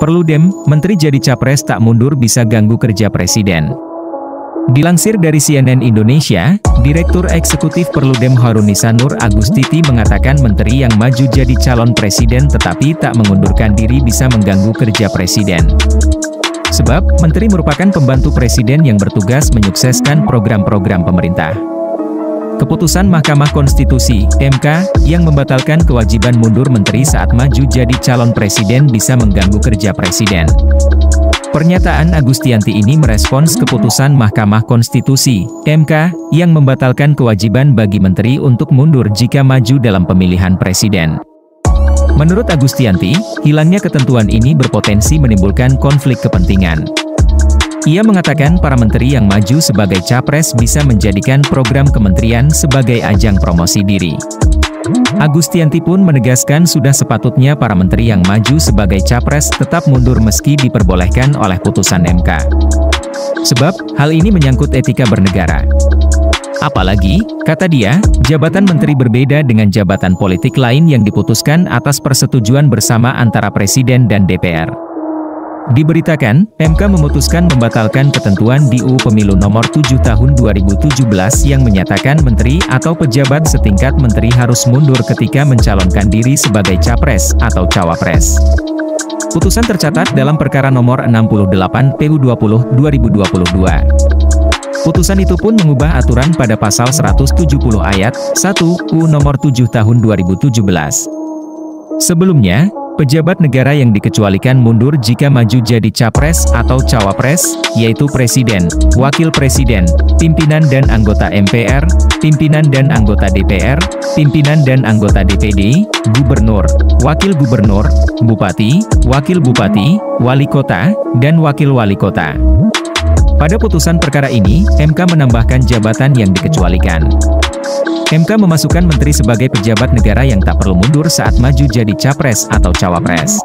Perludem, Menteri jadi Capres tak mundur bisa ganggu kerja Presiden. Dilansir dari CNN Indonesia, Direktur Eksekutif Perludem Hoerunisa Nur Agustiti mengatakan menteri yang maju jadi calon presiden tetapi tak mengundurkan diri bisa mengganggu kerja Presiden. Sebab, menteri merupakan pembantu Presiden yang bertugas menyukseskan program-program pemerintah. Keputusan Mahkamah Konstitusi (MK) yang membatalkan kewajiban mundur menteri saat maju jadi calon presiden bisa mengganggu kerja Presiden. Pernyataan Agustianti ini merespons keputusan Mahkamah Konstitusi (MK) yang membatalkan kewajiban bagi menteri untuk mundur jika maju dalam pemilihan presiden. Menurut Agustianti, hilangnya ketentuan ini berpotensi menimbulkan konflik kepentingan. Ia mengatakan para menteri yang maju sebagai capres bisa menjadikan program kementerian sebagai ajang promosi diri. Agustianti pun menegaskan sudah sepatutnya para menteri yang maju sebagai capres tetap mundur meski diperbolehkan oleh putusan MK. Sebab, hal ini menyangkut etika bernegara. Apalagi, kata dia, jabatan menteri berbeda dengan jabatan politik lain yang diputuskan atas persetujuan bersama antara Presiden dan DPR. Diberitakan, MK memutuskan membatalkan ketentuan di UU Pemilu Nomor 7 Tahun 2017 yang menyatakan menteri atau pejabat setingkat menteri harus mundur ketika mencalonkan diri sebagai capres atau cawapres. Putusan tercatat dalam perkara nomor 68 PU 20/2022. Putusan itu pun mengubah aturan pada pasal 170 ayat 1 UU Nomor 7 Tahun 2017. Sebelumnya, pejabat negara yang dikecualikan mundur jika maju jadi capres atau cawapres, yaitu Presiden, Wakil Presiden, pimpinan dan anggota MPR, pimpinan dan anggota DPR, pimpinan dan anggota DPD, Gubernur, Wakil Gubernur, Bupati, Wakil Bupati, Wali Kota, dan Wakil Wali Kota. Pada putusan perkara ini, MK menambahkan jabatan yang dikecualikan. MK memasukkan menteri sebagai pejabat negara yang tak perlu mundur saat maju jadi capres atau cawapres.